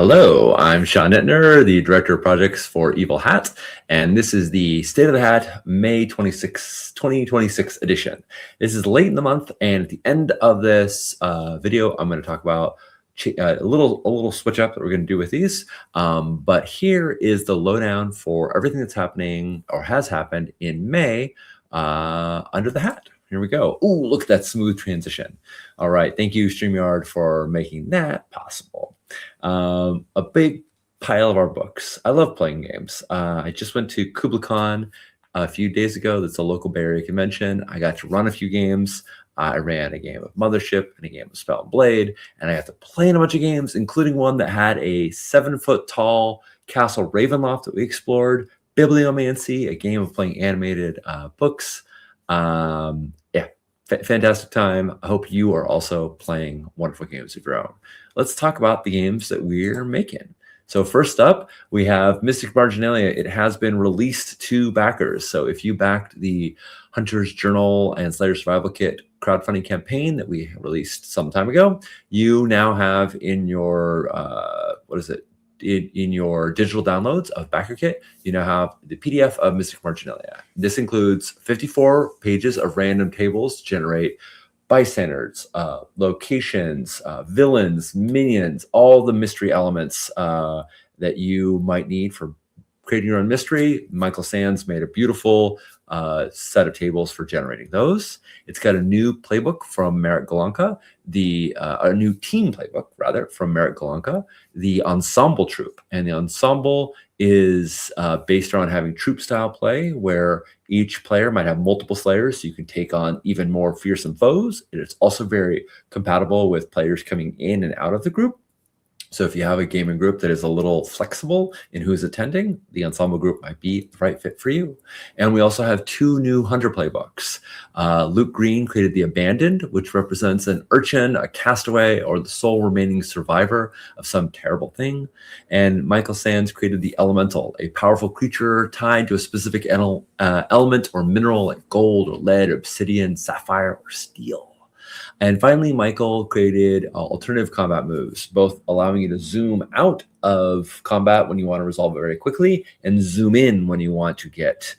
Hello, I'm Sean Nittner, the Director of Projects for Evil Hat, and this is the State of the Hat May 26, 2026 edition. This is late in the month, and at the end of this video, I'm going to talk about a little switch up that we're going to do with these. But here is the lowdown for everything that's happening or has happened in May under the hat. Here we go. Ooh, look at that smooth transition. All right, thank you, StreamYard, for making that possible. A big pile of our books. I love playing games. I just went to KublaCon a few days ago. That's a local Bay Area convention. I got to run a few games. I ran a game of Mothership and a game of Spell and Blade, and I got to play in a bunch of games, including one that had a 7-foot-tall castle Ravenloft that we explored, Bibliomancy, a game of playing animated books. Yeah, fantastic time. I hope you are also playing wonderful games of your own. Let's talk about the games that we're making. So first up, we have Mystic Marginalia. It has been released to backers. So if you backed the Hunter's Journal and Slayer Survival Kit crowdfunding campaign that we released some time ago, you now have in your, in your digital downloads of Backer Kit, you now have the PDF of Mystic Marginalia. This includes 54 pages of random tables to generate bystanders, locations, villains, minions, all the mystery elements that you might need for creating your own mystery. Michael Sands made a beautiful set of tables for generating those. It's got a new playbook from Merritt Golonka, a new team playbook, rather, from Merritt Golonka, the Ensemble Troop. And the Ensemble is based around having troop-style play, where each player might have multiple slayers, so you can take on even more fearsome foes. It is also very compatible with players coming in and out of the group. So if you have a gaming group that is a little flexible in who's attending, the Ensemble group might be the right fit for you. And we also have 2 new Hunter playbooks. Luke Green created The Abandoned, which represents an urchin, a castaway, or the sole remaining survivor of some terrible thing. And Michael Sands created The Elemental, a powerful creature tied to a specific element or mineral like gold or lead, obsidian, sapphire, or steel. And finally, Michael created alternative combat moves, both allowing you to zoom out of combat when you want to resolve it very quickly and zoom in when you want to get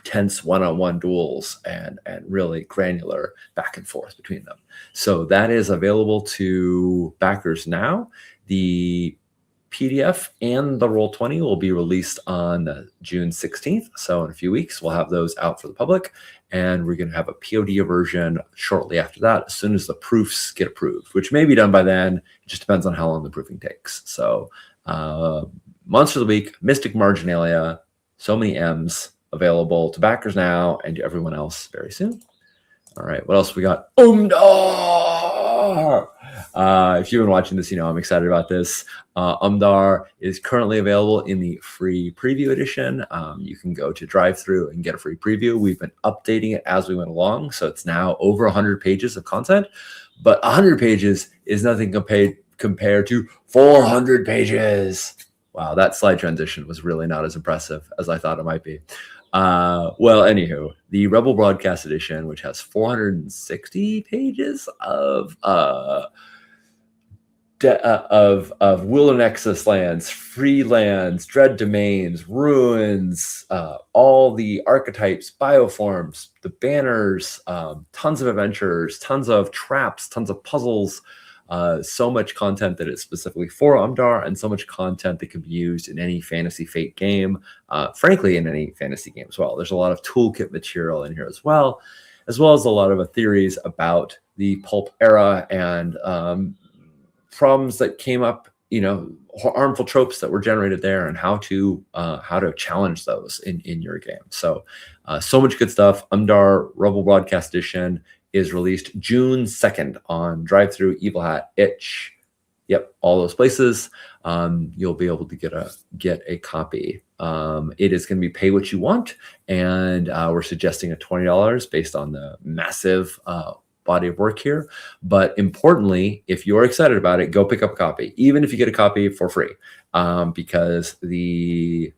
tense one-on-one duels and really granular back and forth between them. So that is available to backers now. The PDF and the Roll20 will be released on June 16th. So in a few weeks, we'll have those out for the public. And we're going to have a POD version shortly after that, as soon as the proofs get approved, which may be done by then. It just depends on how long the proofing takes. So Monster of the Week, Mystic Marginalia, so many M's available to backers now and to everyone else very soon. All right, what else we got? Umdaar! If you've been watching this, you know I'm excited about this. Umdaar is currently available in the free preview edition. You can go to drive-thru and get a free preview. We've been updating it as we went along, so it's now over 100 pages of content. But 100 pages is nothing compared to 400 pages. Wow, that slide transition was really not as impressive as I thought it might be. Well, anywho, the Rebel Broadcast Edition, which has 460 pages of Wildernexus lands, free lands, dread domains, ruins, all the archetypes, bioforms, the banners, tons of adventures, tons of traps, tons of puzzles, so much content that is specifically for Umdaar, and so much content that can be used in any Fantasy Fate game, frankly, in any fantasy game as well. There's a lot of toolkit material in here as well as a lot of theories about the pulp era and problems that came up, you know, harmful tropes that were generated there, and how to challenge those in your game. So much good stuff. Umdaar Rebel Broadcast Edition is released June 2nd on drive-thru, Evil Hat, Itch. Yep, all those places. You'll be able to get a copy. It is going to be pay what you want, and we're suggesting a $20 based on the massive body of work here. But importantly, if you're excited about it, go pick up a copy, even if you get a copy for free, because the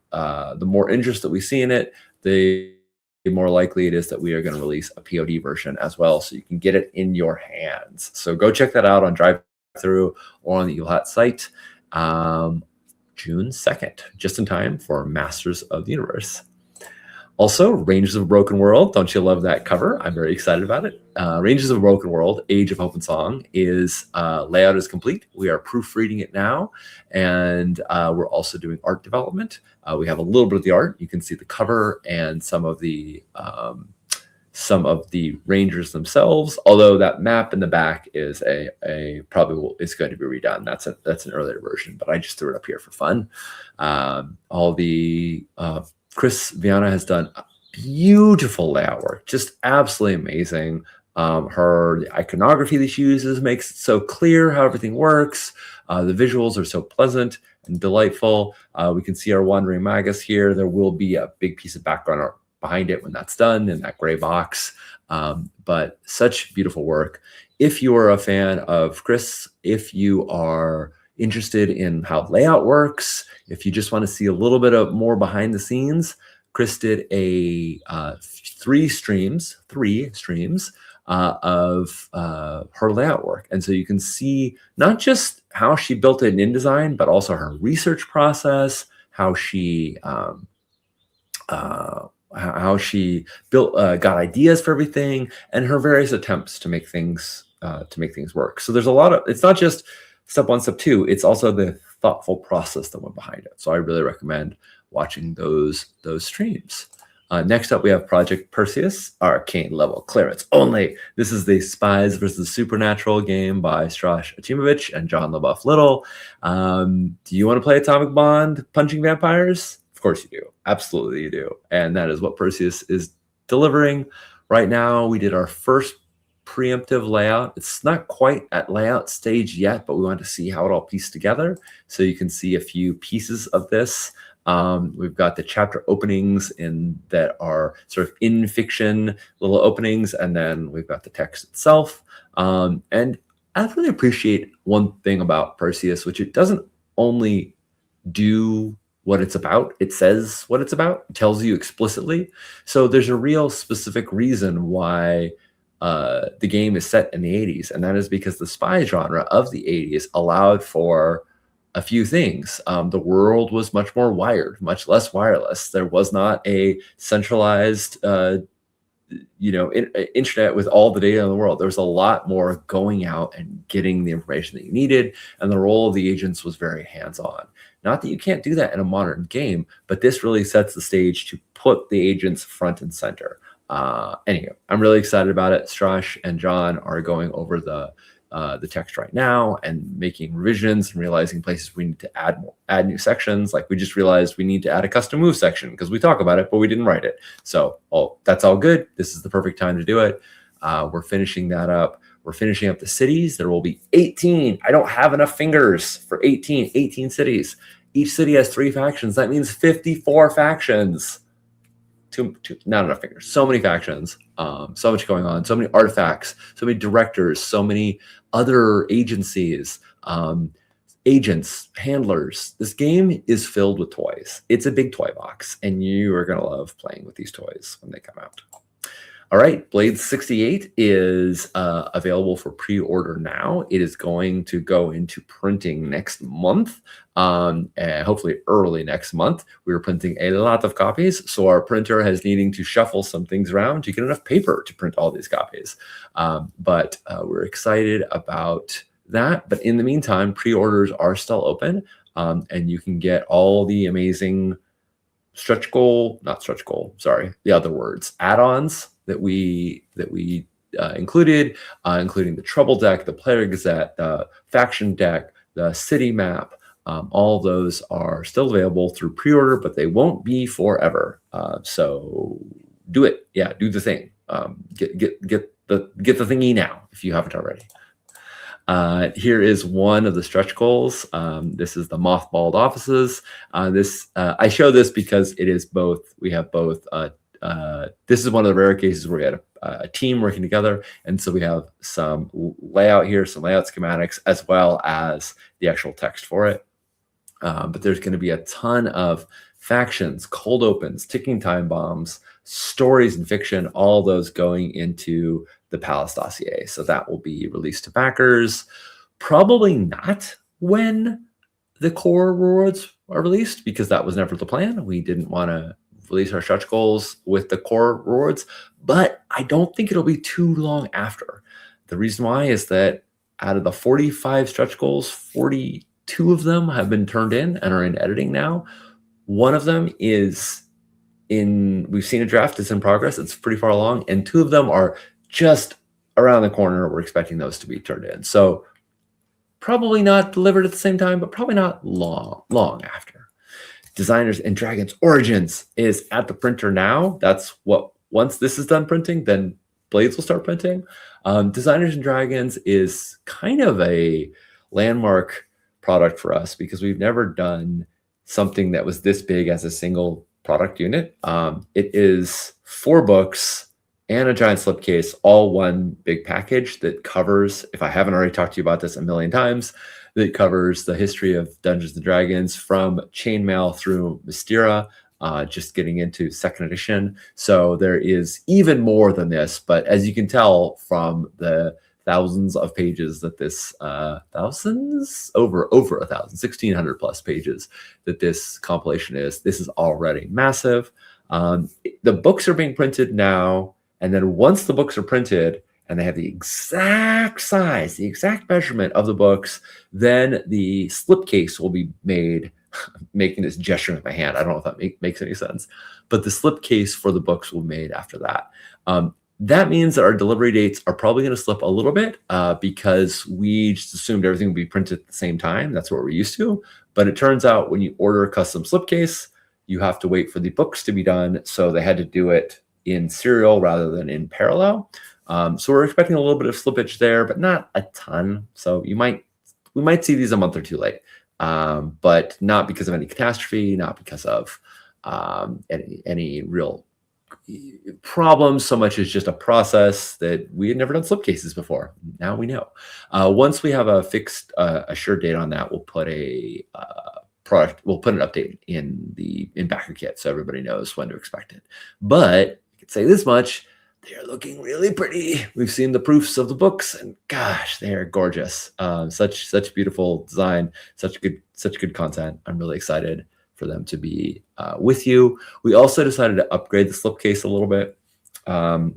more interest that we see in it, the more likely it is that we are going to release a POD version as well, so you can get it in your hands. So go check that out on drive-thru or on the Evil Hat site. June 2nd, just in time for Masters of the Universe. Also, Rangers of a Broken World. Don't you love that cover? I'm very excited about it. Rangers of a Broken World, Age of Hope and Song is layout is complete. We are proofreading it now, and we're also doing art development. We have a little bit of the art. You can see the cover and some of the Rangers themselves. Although that map in the back is is going to be redone. That's an earlier version, but I just threw it up here for fun. All the Chris Viana has done beautiful layout work, just absolutely amazing. The iconography that she uses makes it so clear how everything works. The visuals are so pleasant and delightful. We can see our Wandering Magus here. There will be a big piece of background art behind it when that's done in that gray box. But such beautiful work. If you are a fan of Chris, if you are interested in how layout works, if you just want to see a little bit of more behind the scenes, Chris did three streams of her layout work. And so you can see not just how she built it in InDesign, but also her research process, how she built, got ideas for everything, and her various attempts to make things work. So there's a lot of, it's not just step one, step two, it's also the thoughtful process that went behind it. So I really recommend watching those streams. Next up, we have Project Perseus, Arcane level clearance only. This is the Spies versus Supernatural game by Strash Achimovich and John LaBeouf Little. Do you want to play Atomic Bond punching vampires? Of course you do. Absolutely you do. And that is what Perseus is delivering. Right now, we did our first preemptive layout. It's not quite at layout stage yet, but we want to see how it all pieced together. So you can see a few pieces of this. We've got the chapter openings that are sort of in fiction little openings, and then we've got the text itself. And I really appreciate one thing about Perseus, which it doesn't only do what it's about, it says what it's about, it tells you explicitly. So there's a real specific reason why the game is set in the 80s, and that is because the spy genre of the 80s allowed for a few things. The world was much more wired, much less wireless. There was not a centralized internet with all the data in the world. There was a lot more going out and getting the information that you needed, and the role of the agents was very hands-on. Not that you can't do that in a modern game, but this really sets the stage to put the agents front and center. Anyway, I'm really excited about it. Strash and John are going over the text right now and making revisions and realizing places we need to add new sections. Like we just realized we need to add a custom move section because we talk about it, but we didn't write it. So that's all good. This is the perfect time to do it. We're finishing that up. We're finishing up the cities. There will be 18. I don't have enough fingers for 18 cities. Each city has 3 factions. That means 54 factions. Not enough fingers. So many factions, so much going on, so many artifacts, so many directors, so many other agencies, agents, handlers. This game is filled with toys. It's a big toy box, and you are going to love playing with these toys when they come out. All right, Blade 68 is available for pre-order now. It is going to go into printing next month, and hopefully early next month. We're printing a lot of copies, so our printer is needing to shuffle some things around to get enough paper to print all these copies. But we're excited about that. But in the meantime, pre-orders are still open, and you can get all the amazing add-ons that we included, including the Trouble deck, the Player Gazette, the Faction deck, the City map. All of those are still available through pre-order, but they won't be forever. So do it. Yeah, do the thing. Get the thingy now if you haven't already. Here is one of the stretch goals. This is the mothballed offices. I show this because it is both. We have both. This is one of the rare cases where we had a team working together, and so we have some layout here, some layout schematics, as well as the actual text for it. But there's going to be a ton of factions, cold opens, ticking time bombs, stories and fiction, all those going into the Palace dossier. So that will be released to backers. Probably not when the core rewards are released, because that was never the plan. We didn't want to release our stretch goals with the core rewards, but I don't think it'll be too long after. The reason why is that out of the 45 stretch goals, 42 of them have been turned in and are in editing now. One of them is we've seen a draft, it's in progress, it's pretty far along, and 2 of them are just around the corner. We're expecting those to be turned in. So probably not delivered at the same time, but probably not long after. Designers and Dragons Origins is at the printer now. That's what, once this is done printing, then Blades will start printing. Designers and Dragons is kind of a landmark product for us because we've never done something that was this big as a single product unit. It is 4 books and a giant slipcase, all one big package that covers, if I haven't already talked to you about this a million times, that covers the history of Dungeons and Dragons from Chainmail through Mystera, just getting into 2nd edition. So there is even more than this, but as you can tell from the thousands of pages that this, over 1,000, 1,600 plus pages that this compilation is, this is already massive. The books are being printed now. And then once the books are printed and they have the exact size, the exact measurement of the books, then the slipcase will be made. Making this gesture with my hand, I don't know if that makes any sense, but the slipcase for the books will be made after that. That means that our delivery dates are probably going to slip a little bit because we just assumed everything would be printed at the same time. That's what we're used to. But it turns out when you order a custom slipcase, you have to wait for the books to be done. So they had to do it in serial rather than in parallel. So we're expecting a little bit of slippage there, but not a ton. So we might see these a month or 2 late, but not because of any catastrophe, not because of any real problems, so much as just a process that we had never done slipcases before. Now we know. Once we have a fixed, assured date on that, we'll put a product. We'll put an update in Backer Kit so everybody knows when to expect it. But I can say this much: they are looking really pretty. We've seen the proofs of the books, and gosh, they are gorgeous. Such beautiful design, such good content. I'm really excited for them to be with you. We also decided to upgrade the slipcase a little bit.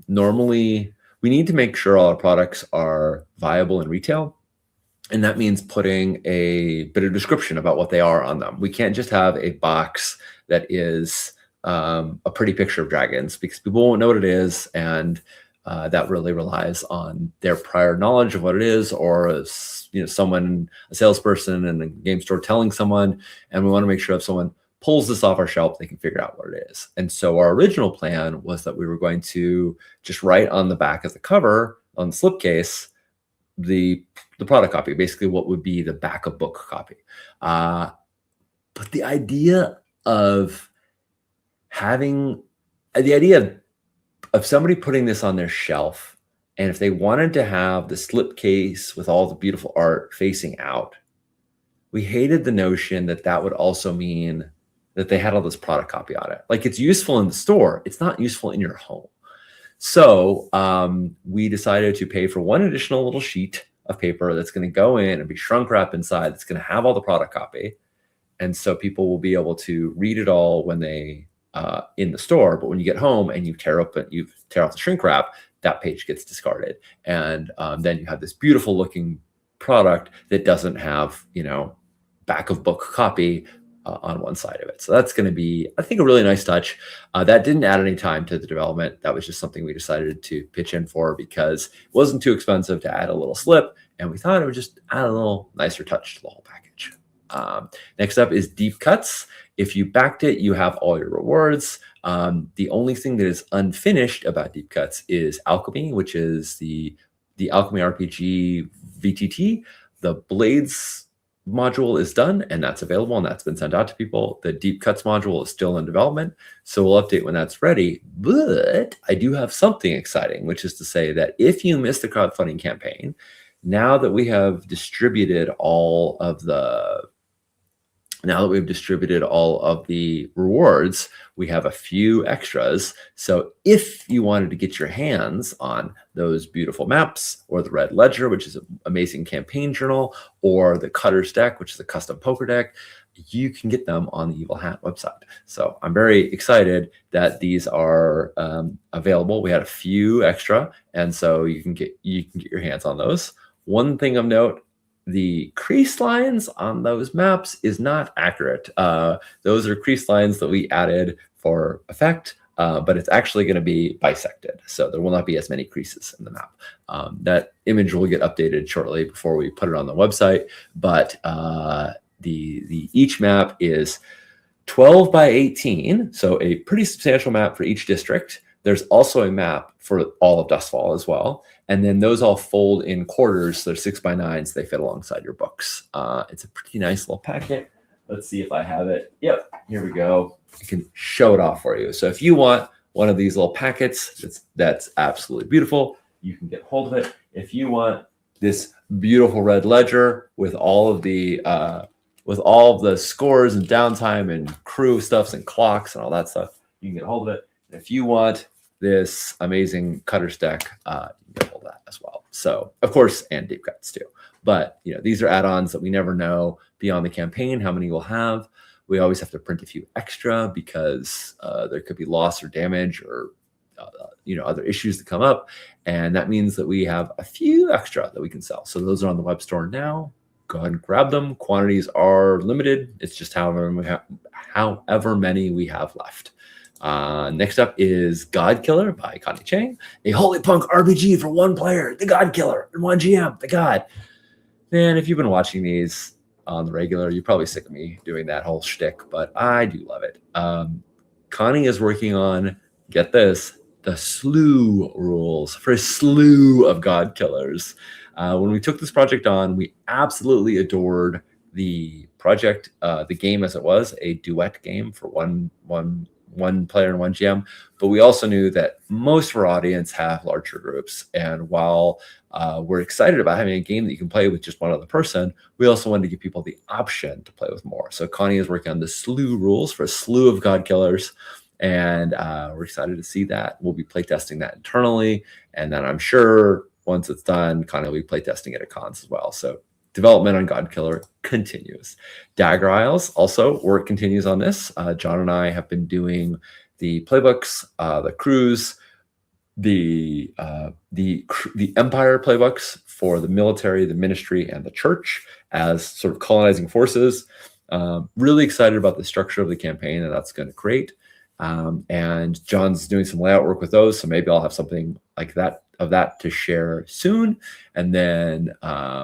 Normally, we need to make sure all our products are viable in retail. And that means putting a bit of description about what they are on them. We can't just have a box that is a pretty picture of dragons, because people won't know what it is. And that really relies on their prior knowledge of what it is, or someone, a salesperson in a game store telling someone. And we want to make sure if someone pulls this off our shelf, they can figure out what it is. And so our original plan was that we were going to just write on the back of the cover, on the slipcase, the product copy, basically what would be the back of book copy. But the idea of somebody putting this on their shelf, and if they wanted to have the slipcase with all the beautiful art facing out, we hated the notion that that would also mean that they had all this product copy on it. Like, it's useful in the store, it's not useful in your home. So we decided to pay for one additional little sheet of paper that's going to go in and be shrunk wrap inside, that's going to have all the product copy. And so people will be able to read it all when they in the store, but when you get home and you tear off the shrink wrap, that page gets discarded. And then you have this beautiful looking product that doesn't have, back of book copy on one side of it. So that's going to be, I think, a really nice touch. That didn't add any time to the development. That was just something we decided to pitch in for because it wasn't too expensive to add a little slip, and we thought it would just add a little nicer touch to the whole package. Next up is Deep Cuts. If you backed it, you have all your rewards. The only thing that is unfinished about Deep Cuts is Alchemy, which is the Alchemy RPG VTT. The Blades module is done, and that's available, and that's been sent out to people. The Deep Cuts module is still in development, so we'll update when that's ready. But I do have something exciting, which is to say that if you missed the crowdfunding campaign, now that we have distributed all of the Now that we've distributed all of the rewards, we have a few extras. So if you wanted to get your hands on those beautiful maps, or the Red Ledger, which is an amazing campaign journal, or the Cutter's deck, which is a custom poker deck, you can get them on the Evil Hat website. So I'm very excited that these are available. We had a few extra, and so you can get your hands on those. One thing of note, the crease lines on those maps is not accurate. Those are crease lines that we added for effect, but it's actually going to be bisected. So there will not be as many creases in the map. That image will get updated shortly before we put it on the website, but the each map is 12 by 18, so a pretty substantial map for each district. There's also a map for all of Dustfall as well. And then those all fold in quarters. They're 6 by 9s. They fit alongside your books. It's a pretty nice little packet. Let's see if I have it. Yep, here we go. I can show it off for you. So if you want one of these little packets that's absolutely beautiful, you can get hold of it. If you want this beautiful red ledger with all of the scores and downtime and crew stuffs and clocks and all that stuff, you can get hold of it. And if you want this amazing Cutter's deck, you can get hold of that as well. So, of course, and deep cuts too. But these are add-ons that we never know beyond the campaign how many we'll have. We always have to print a few extra because there could be loss or damage or other issues that come up, and that means that we have a few extra that we can sell. So those are on the web store now. Go ahead and grab them. Quantities are limited. It's just however many we have left. Next up is Godkiller by Connie Chang, a holy punk RPG for one player, the Godkiller, and one GM, the God. Man, if you've been watching these on the regular, you're probably sick of me doing that whole shtick, but I do love it. Connie is working on, get this, the slew rules for a slew of Godkillers. When we took this project on, we absolutely adored the project, the game as it was, a duet game for one player and one GM. But we also knew that most of our audience have larger groups. And while we're excited about having a game that you can play with just one other person, we also wanted to give people the option to play with more. So Connie is working on the slew rules for a slew of Godkillers. And we're excited to see that. We'll be playtesting that internally. And then I'm sure once it's done, Connie will be playtesting it at cons as well. So development on Godkiller continues. Dagger Isles, also, work continues on this. John and I have been doing the playbooks, the crews, the Empire playbooks for the military, the ministry, and the church as sort of colonizing forces. Really excited about the structure of the campaign that that's going to create. And John's doing some layout work with those, so maybe I'll have something like that to share soon. And then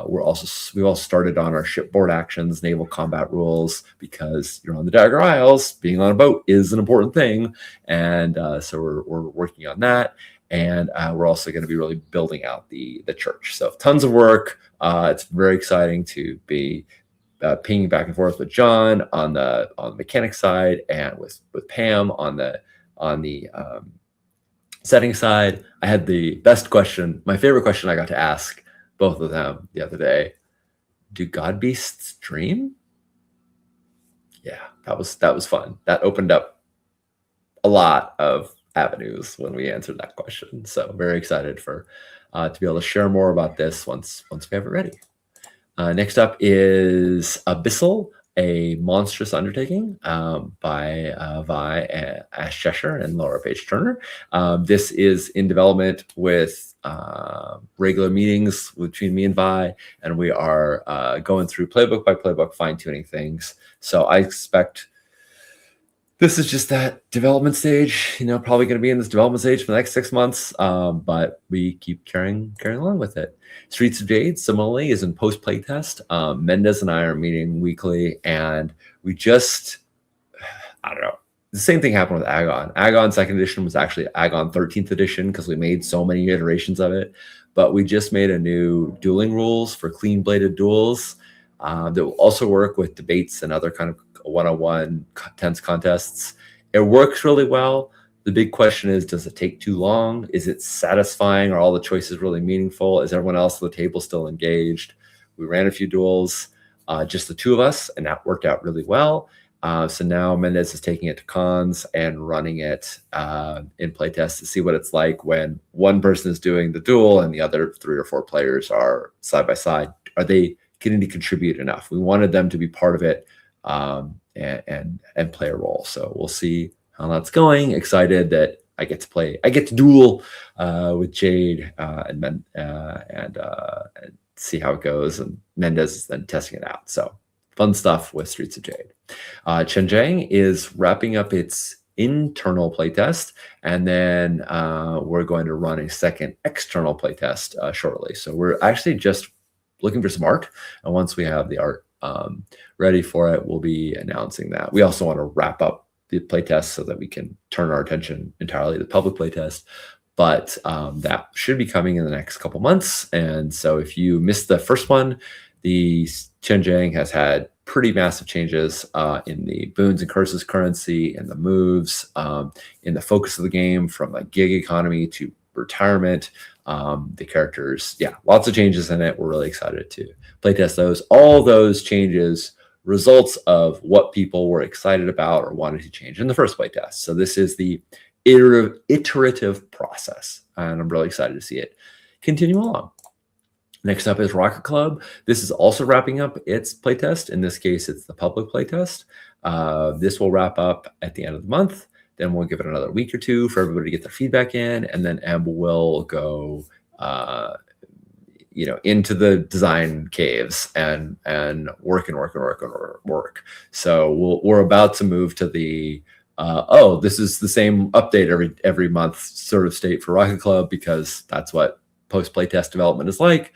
we've also started on our shipboard actions, naval combat rules, because you're on the Dagger Isles. Being on a boat is an important thing, and so we're working on that. And we're also going to be really building out the church. So tons of work. It's very exciting to be pinging back and forth with John on the mechanics side, and with Pam on the setting side. I had the best question, my favorite question I got to ask both of them the other day. Do God beasts dream? Yeah, that was fun. That opened up a lot of avenues when we answered that question. So very excited for to be able to share more about this once we have it ready. Next up is Abyssal, a monstrous undertaking by Vi Ash Cheshire and Laura Page Turner. This is in development with regular meetings between me and Vi, and we are going through playbook by playbook, fine-tuning things. So I expect this is just that development stage, probably going to be in this development stage for the next 6 months, but we keep carrying along with it. Streets of Jade, similarly, is in post-play test. Mendez and I are meeting weekly, and we just, I don't know, the same thing happened with Agon. Agon 2nd edition was actually Agon 13th edition because we made so many iterations of it, but we just made a new dueling rules for clean-bladed duels that will also work with debates and other kind of one-on-one tense contests. It works really well. The big question is, does it take too long? Is it satisfying? Are all the choices really meaningful? Is everyone else at the table still engaged? We ran a few duels. just the two of us, and that worked out really well. So now Mendez is taking it to cons and running it in playtest to see what it's like when one person is doing the duel and the other 3 or 4 players are side by side. Are they getting to contribute enough? We wanted them to be part of it and play a role. So we'll see how that's going. Excited that I get to duel with Jade and see how it goes. And Mendez is then testing it out. So fun stuff with Streets of Jade. Chenjiang is wrapping up its internal playtest, and then we're going to run a second external playtest shortly. So we're actually just looking for some art, and once we have the art ready for it, we'll be announcing that. We also want to wrap up the playtest so that we can turn our attention entirely to the public playtest. But that should be coming in the next couple months. And so if you missed the first one, the Chenjiang has had pretty massive changes in the boons and curses currency and the moves, in the focus of the game from like gig economy to retirement. The characters, yeah, lots of changes in it. We're really excited to playtest those. All those changes, results of what people were excited about or wanted to change in the first playtest. So this is the iterative process, and I'm really excited to see it continue along. Next up is Rocket Club. This is also wrapping up its playtest. In this case, it's the public playtest. This will wrap up at the end of the month. Then we'll give it another week or two for everybody to get their feedback in, and then Em will go, into the design caves and work. So we're about to move to the this is the same update every month sort of state for Rocket Club, because that's what post playtest development is like.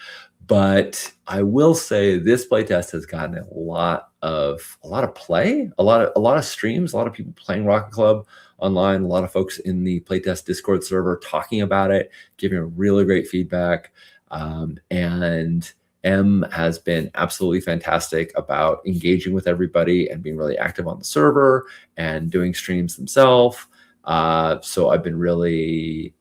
But I will say this playtest has gotten a lot of play, a lot of streams, a lot of people playing Rocket Club online, a lot of folks in the playtest Discord server talking about it, giving really great feedback. And M has been absolutely fantastic about engaging with everybody and being really active on the server and doing streams themselves. So I've been really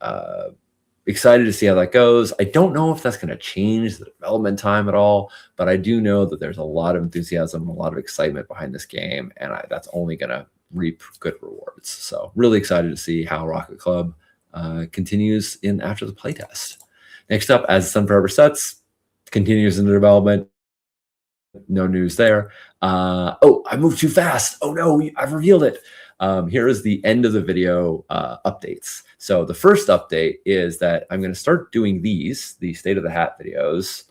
excited to see how that goes. I don't know if that's going to change the development time at all, but I do know that there's a lot of enthusiasm, a lot of excitement behind this game, and that's only going to reap good rewards. So really excited to see how Rocket Club continues after the playtest. Next up, As the Sun Forever Sets continues in the development. No news there. I moved too fast. Oh no, I've revealed it. Here is the end of the video updates. So the first update is that I'm going to start doing the State of the Hat videos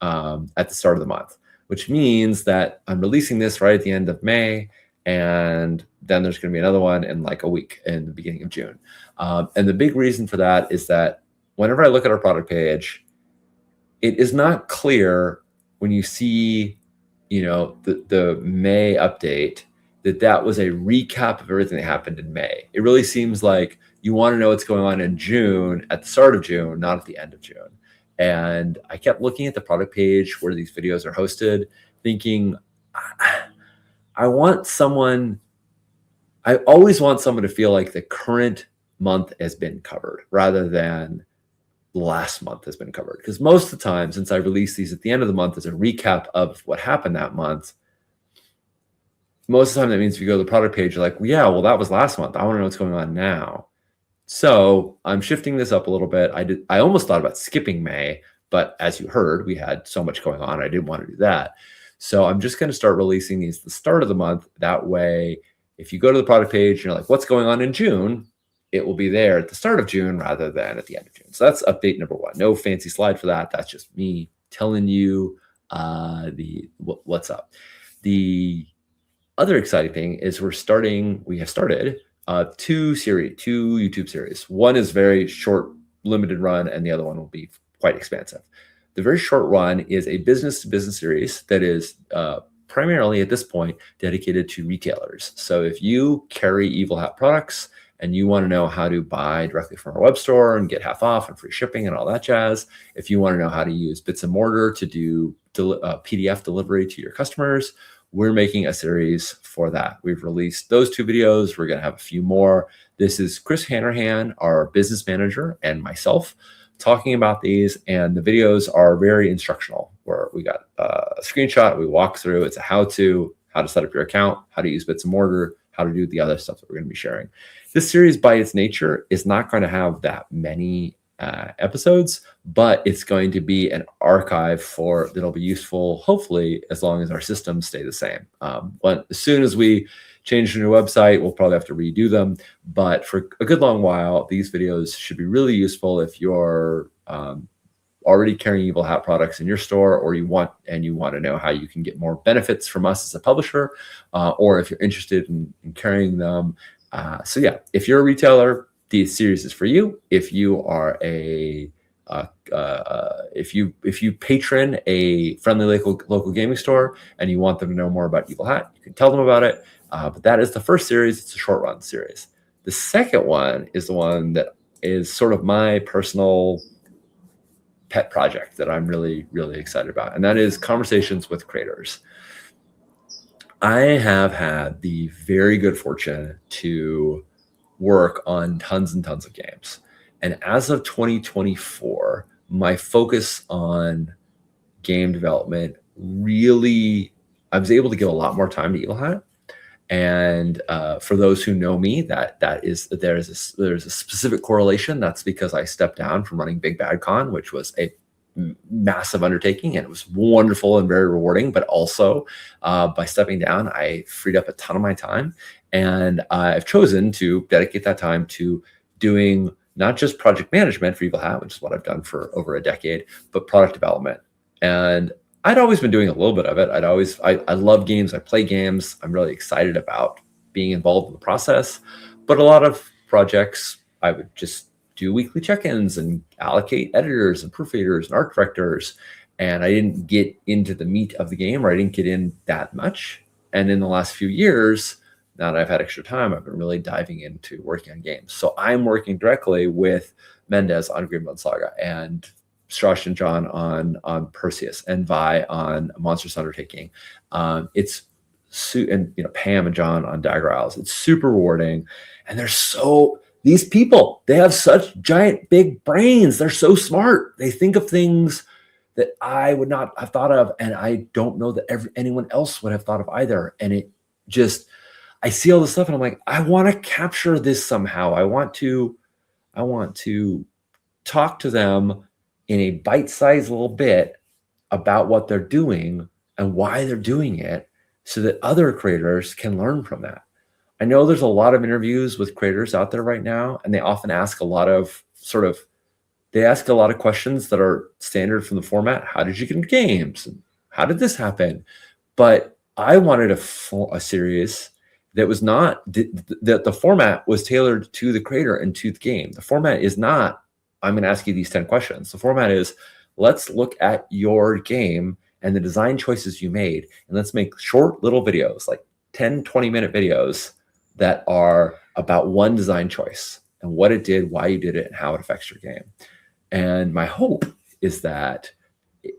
at the start of the month, which means that I'm releasing this right at the end of May, and then there's going to be another one in like a week in the beginning of June. And the big reason for that is that whenever I look at our product page, it is not clear when you see, the May update, that was a recap of everything that happened in May. It really seems like you want to know what's going on in June, at the start of June, not at the end of June. And I kept looking at the product page where these videos are hosted, thinking, I always want someone to feel like the current month has been covered rather than last month has been covered. Because most of the time, since I release these at the end of the month as a recap of what happened that month, most of the time that means if you go to the product page, you're like, well, yeah, well, that was last month. I want to know what's going on now. So I'm shifting this up a little bit. I almost thought about skipping May, but as you heard, we had so much going on. I didn't want to do that. So I'm just going to start releasing these at the start of the month. That way, if you go to the product page and you're like, what's going on in June? It will be there at the start of June rather than at the end of June. So that's update number one. No fancy slide for that. That's just me telling you what's up. The other exciting thing is we have started two YouTube series. One is very short, limited run, and the other one will be quite expansive. The very short one is a business-to-business series that is primarily at this point dedicated to retailers. So if you carry Evil Hat products and you want to know how to buy directly from our web store and get half off and free shipping and all that jazz, if you want to know how to use Bits and Mortar to do PDF delivery to your customers, we're making a series for that. We've released those 2 videos. We're going to have a few more. This is Chris Hanrahan, our business manager, and myself talking about these, and the videos are very instructional, where we got a screenshot, we walk through, it's a how to set up your account, how to use bits of mortar, how to do the other stuff that we're going to be sharing. This series by its nature is not going to have that many episodes, but it's going to be an archive that'll be useful, hopefully, as long as our systems stay the same. But as soon as we change the new website, we'll probably have to redo them. But for a good long while, these videos should be really useful if you're already carrying Evil Hat products in your store, or you want to know how you can get more benefits from us as a publisher, or if you're interested in carrying them. So yeah, if you're a retailer, this series is for you. If you are if you patron a friendly local gaming store and you want them to know more about Evil Hat, you can tell them about it. But that is the first series. It's a short run series. The second one is the one that is sort of my personal pet project that I'm really, really excited about, and that is conversations with creators. I have had the very good fortune to work on tons and tons of games. And as of 2024, my focus on game development really, I was able to give a lot more time to Evil Hat. And for those who know me, there's a specific correlation. That's because I stepped down from running Big Bad Con, which was a massive undertaking, and it was wonderful and very rewarding. But also, by stepping down, I freed up a ton of my time, and I've chosen to dedicate that time to doing not just project management for Evil Hat, which is what I've done for over a decade, but product development. And I'd always been doing a little bit of it. I love games. I play games. I'm really excited about being involved in the process. But a lot of projects, I would just do weekly check-ins and allocate editors and proofreaders and art directors. And I didn't get into the meat of the game, or I didn't get in that much. And in the last few years, now that I've had extra time, I've been really diving into working on games. So I'm working directly with Mendez on Greenbone Saga, and Strash and John on Perseus, and Vi on Monstrous Undertaking. And Pam and John on Dagger Isles. It's super rewarding, and these people, they have such giant big brains. They're so smart. They think of things that I would not have thought of, and I don't know that anyone else would have thought of either. And I see all this stuff, and I'm like, I want to capture this somehow. I want to talk to them in a bite-sized little bit about what they're doing and why they're doing it, so that other creators can learn from that. I know there's a lot of interviews with creators out there right now, and they often ask a lot of questions that are standard from the format. How did you get into games? And how did this happen? But I wanted a series that was not, that the format was tailored to the creator and to the game. The format is not, I'm going to ask you these 10 questions. The format is, let's look at your game and the design choices you made, and let's make short little videos, like 10, 20-minute videos that are about one design choice and what it did, why you did it, and how it affects your game. And my hope is that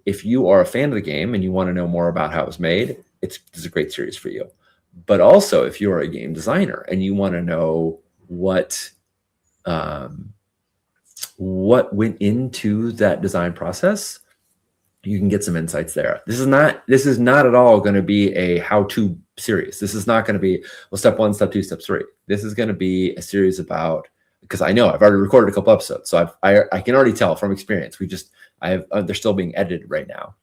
if you are a fan of the game and you want to know more about how it was made, it's a great series for you. But also, if you're a game designer and you want to know what went into that design process, you can get some insights there. This is not at all going to be a how-to series. This is not going to be, well, step 1, step 2, step 3. This is going to be a series about, because I know I've already recorded a couple episodes, so I can already tell from experience. They're still being edited right now,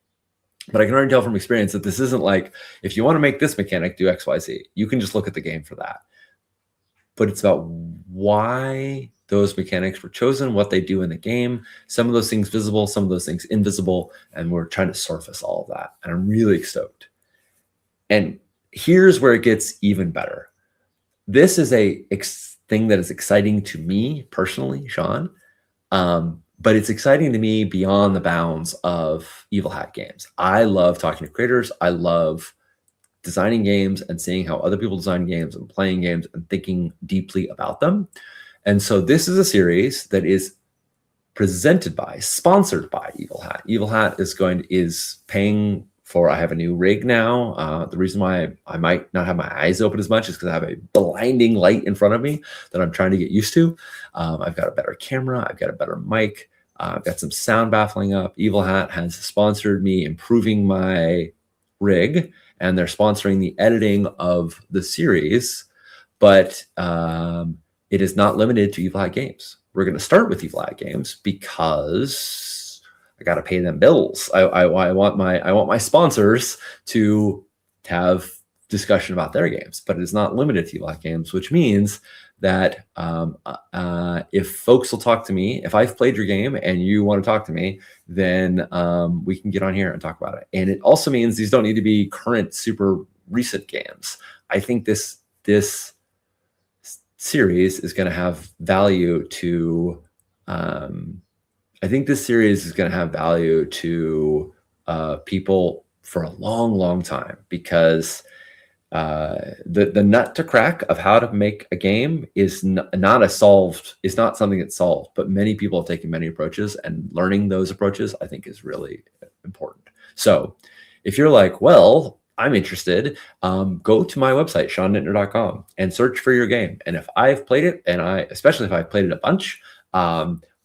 but I can already tell from experience that this isn't like, if you want to make this mechanic do X, Y, Z, you can just look at the game for that. But it's about why those mechanics were chosen, what they do in the game, some of those things visible, some of those things invisible, and we're trying to surface all of that. And I'm really stoked. And here's where it gets even better. This is a thing that is exciting to me personally, Sean, but it's exciting to me beyond the bounds of Evil Hat games. I love talking to creators. I love designing games and seeing how other people design games and playing games and thinking deeply about them. And so this is a series that is sponsored by Evil Hat. Evil Hat is paying for, I have a new rig now. The reason why I might not have my eyes open as much is because I have a blinding light in front of me that I'm trying to get used to. I've got a better camera. I've got a better mic. I've got some sound baffling up. Evil Hat has sponsored me improving my rig, and they're sponsoring the editing of the series, but it is not limited to Evil Hat Games. We're going to start with Evil Hat Games because I got to pay them bills. I want my sponsors to have discussion about their games, but it's not limited to Evil Hat Games, which means that if folks will talk to me, if I've played your game and you want to talk to me, then we can get on here and talk about it. And it also means these don't need to be current, super recent games. I think this series is going to have value to. I think this series is going to have value to people for a long, long time, because the nut to crack of how to make a game is not something that's solved, but many people have taken many approaches, and learning those approaches, I think, is really important. So if you're like, well, I'm interested, go to my website, seannittner.com, and search for your game. And if I've played it, and especially if I've played it a bunch,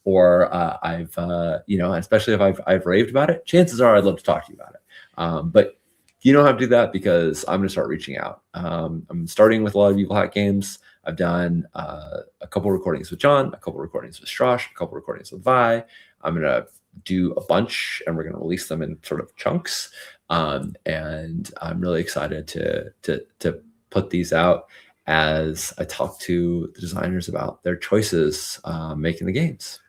or I've, especially if I've raved about it, chances are I'd love to talk to you about it. But you don't have to do that, because I'm going to start reaching out. I'm starting with a lot of Evil Hat games. I've done a couple recordings with John, a couple recordings with Strash, a couple recordings with Vi. I'm going to do a bunch, and we're going to release them in sort of chunks. And I'm really excited to put these out as I talk to the designers about their choices making the games.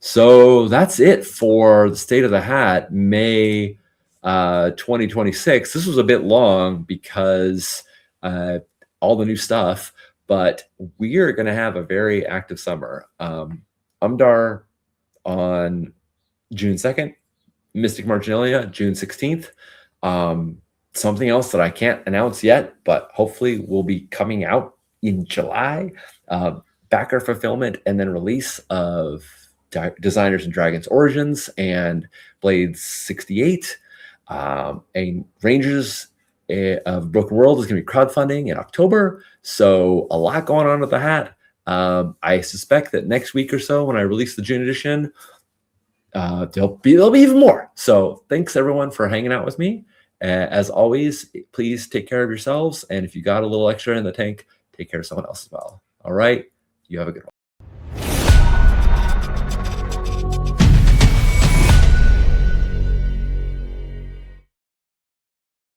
So that's it for the State of the Hat, May 2026. This was a bit long because all the new stuff, but we are going to have a very active summer. Umdaar on June 2nd, Mystic Marginalia June 16th. Something else that I can't announce yet, but hopefully will be coming out in July. Backer fulfillment and then release of Designers and Dragons Origins and Blades 68. And Rangers of Broken World is going to be crowdfunding in October. So a lot going on with the hat. I suspect that next week or so, when I release the June edition, there'll be even more. So thanks everyone for hanging out with me. As always, please take care of yourselves. And if you got a little extra in the tank, take care of someone else as well. All right. You have a good one.